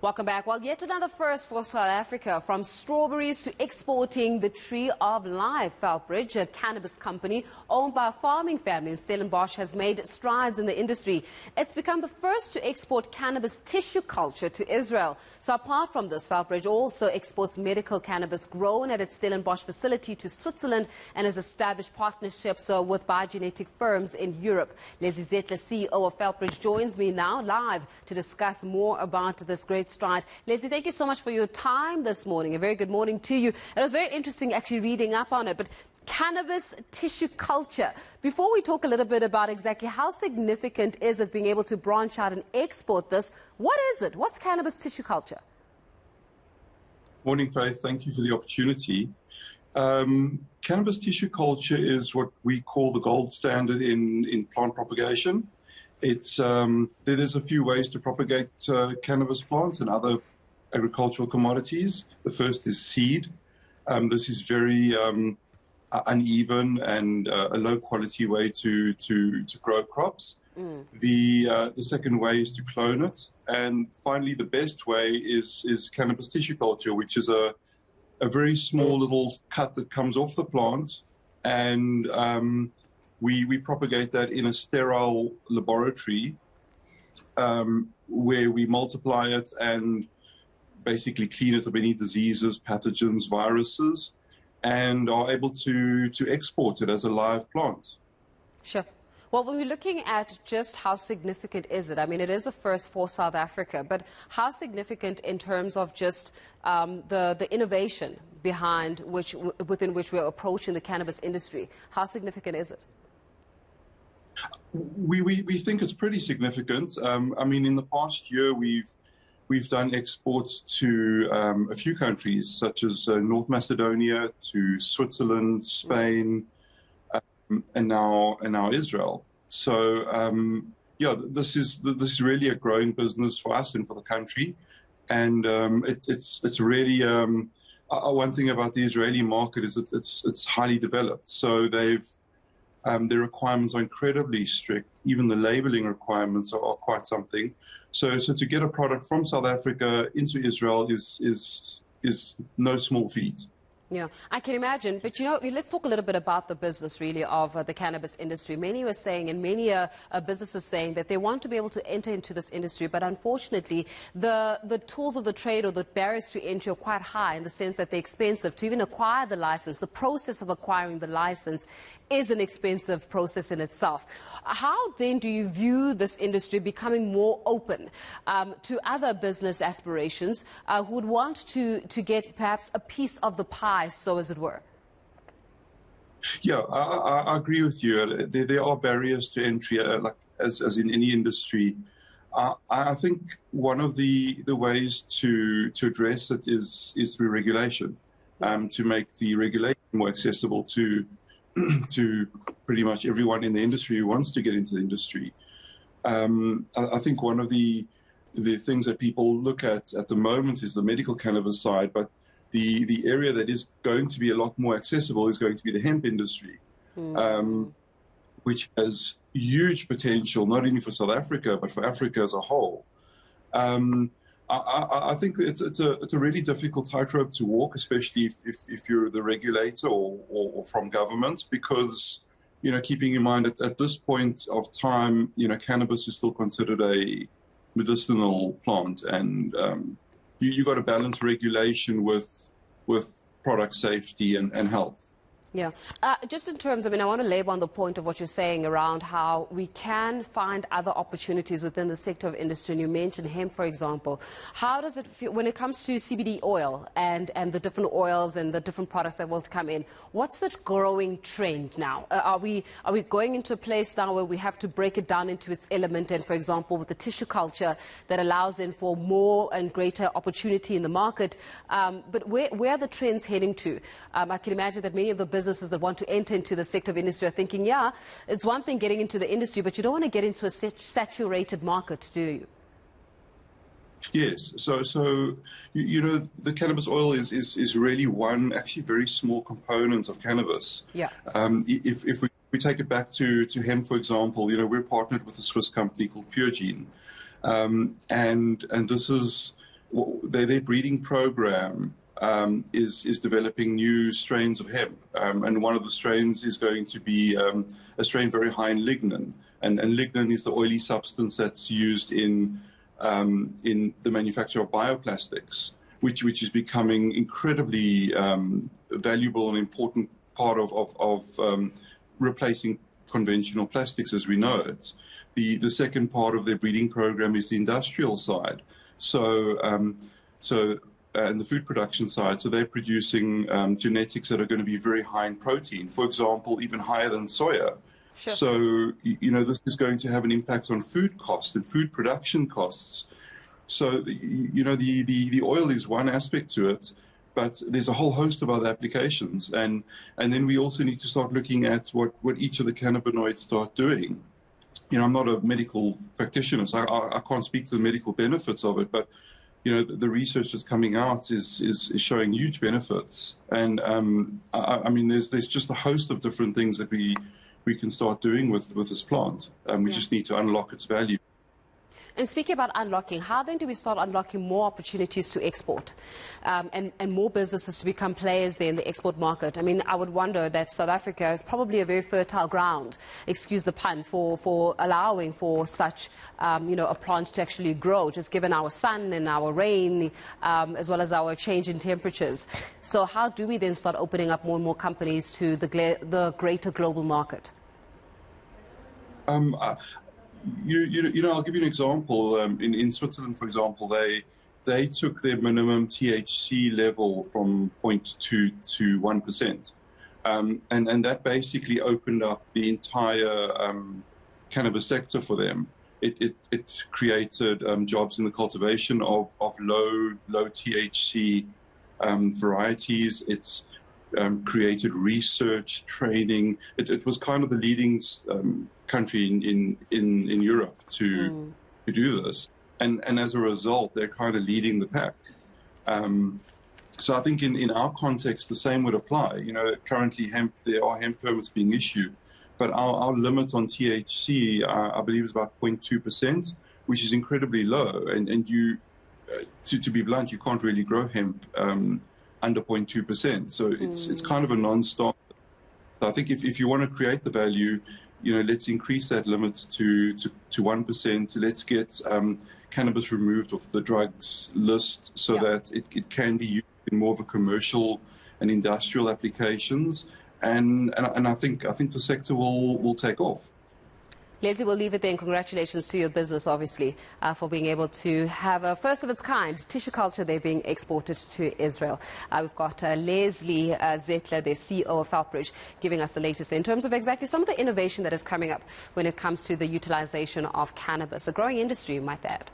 Welcome back. Well, yet another first for South Africa, from strawberries to exporting the tree of life. Felbridge, a cannabis company owned by a farming family in Stellenbosch, has made strides in the industry. It's become the first to export cannabis tissue culture to Israel. So apart from this, Felbridge also exports medical cannabis grown at its Stellenbosch facility to Switzerland and has established partnerships with biogenetic firms in Europe. Zetler, CEO of Felbridge, joins me now live to discuss more about this great stride. Leslie, thank you so much for your time this morning. A very good morning to you. It was very interesting actually reading up on it, but cannabis tissue culture. Before we talk a little bit about exactly how significant is it being able to branch out and export this, what is it? What's cannabis tissue culture? Morning, Faith. Thank you for the opportunity. Cannabis tissue culture is what we call the gold standard in plant propagation. There's a few ways to propagate cannabis plants and other agricultural commodities. The first is seed. This is very uneven and a low-quality way to grow crops. The second way is to clone it. And finally, the best way is cannabis tissue culture, which is a very small little cut that comes off the plant, and we propagate that in a sterile laboratory where we multiply it and basically clean it of any diseases, pathogens, viruses, and are able to export it as a live plant. Sure. Well, when we're looking at just how significant is it, I mean, it is a first for South Africa, but how significant in terms of just the innovation within which we're approaching the cannabis industry, how significant is it? We think it's pretty significant. I mean, in the past year, we've done exports to a few countries, such as North Macedonia, to Switzerland, Spain, and now Israel. So yeah, this is really a growing business for us and for the country, and it's really one thing about the Israeli market is it's highly developed. So their requirements are incredibly strict. Even the labeling requirements are quite something. So to get a product from South Africa into Israel is no small feat. Yeah, I can imagine. But, you know, let's talk a little bit about the business, really, of the cannabis industry. Many were saying, and many businesses saying, that they want to be able to enter into this industry. But unfortunately, the tools of the trade or the barriers to entry are quite high in the sense that they're expensive. To even acquire the license, the process of acquiring the license is an expensive process in itself. How then do you view this industry becoming more open to other business aspirations who would want to get perhaps a piece of the pie, so as it were? Yeah, I agree with you. There are barriers to entry, like as in any industry. I think one of the ways to address it is through regulation, to make the regulation more accessible to pretty much everyone in the industry who wants to get into the industry. I think one of the things that people look at the moment is the medical cannabis side, but the area that is going to be a lot more accessible is going to be the hemp industry, which has huge potential, not only for South Africa, but for Africa as a whole. I think it's a really difficult tightrope to walk, especially if you're the regulator or from government, because, you know, keeping in mind at this point of time, you know, cannabis is still considered a medicinal plant, and you've got to balance regulation with product safety and health. Yeah. Just in terms, I mean, I want to labor on the point of what you're saying around how we can find other opportunities within the sector of industry. And you mentioned hemp, for example. How does it feel when it comes to CBD oil and the different oils and the different products that will come in? What's the growing trend now? Are we going into a place now where we have to break it down into its element? And, for example, with the tissue culture that allows then for more and greater opportunity in the market. But where are the trends heading to? I can imagine that many of the businesses that want to enter into the sector of industry are thinking, yeah, it's one thing getting into the industry, but you don't want to get into a saturated market, do you? Yes. So you know, the cannabis oil is really one actually very small component of cannabis. Yeah. If we take it back to hemp, for example, you know, we're partnered with a Swiss company called PureGene, and this is their breeding program is developing new strains of hemp, and one of the strains is going to be a strain very high in lignin, and lignin is the oily substance that's used in the manufacture of bioplastics, which is becoming incredibly valuable and important part of replacing conventional plastics as we know it. The second part of their breeding program is the industrial side. And the food production side. So they're producing genetics that are going to be very high in protein, for example, even higher than soya. Sure. So, this is going to have an impact on food costs and food production costs. So, the oil is one aspect to it, but there's a whole host of other applications. And then we also need to start looking at what each of the cannabinoids start doing. I'm not a medical practitioner, so I can't speak to the medical benefits of it, but the research that's coming out is showing huge benefits. And I mean, there's just a host of different things that we can start doing with this plant. We just need to unlock its value. And speaking about unlocking, how then do we start unlocking more opportunities to export and more businesses to become players there in the export market? I mean, I would wonder that South Africa is probably a very fertile ground, excuse the pun, for allowing for such, a plant to actually grow, just given our sun and our rain, as well as our change in temperatures. So how do we then start opening up more and more companies to the greater global market? I'll give you an example. In Switzerland, for example, they took their minimum THC level from 0.2 to 1%. And that basically opened up the entire cannabis sector for them. It created jobs in the cultivation of low THC varieties. It's created research, training. It was kind of the leading country in Europe to do this, and as a result, they're kind of leading the pack. So I think in our context, the same would apply. Currently there are hemp permits being issued, but our limit on THC, I believe, is about 0.2%, which is incredibly low. And you, to be blunt, you can't really grow hemp under 0.2%. So it's kind of a non-starter. So I think if you want to create the value, let's increase that limit to 1%. Let's get cannabis removed off the drugs list so that it can be used in more of a commercial and industrial applications. And I think the sector will take off. Leslie, we'll leave it there, and congratulations to your business, obviously, for being able to have a first of its kind tissue culture there being exported to Israel. We've got Leslie Zetler, the CEO of Felbridge, giving us the latest in terms of exactly some of the innovation that is coming up when it comes to the utilization of cannabis, a growing industry, you might add.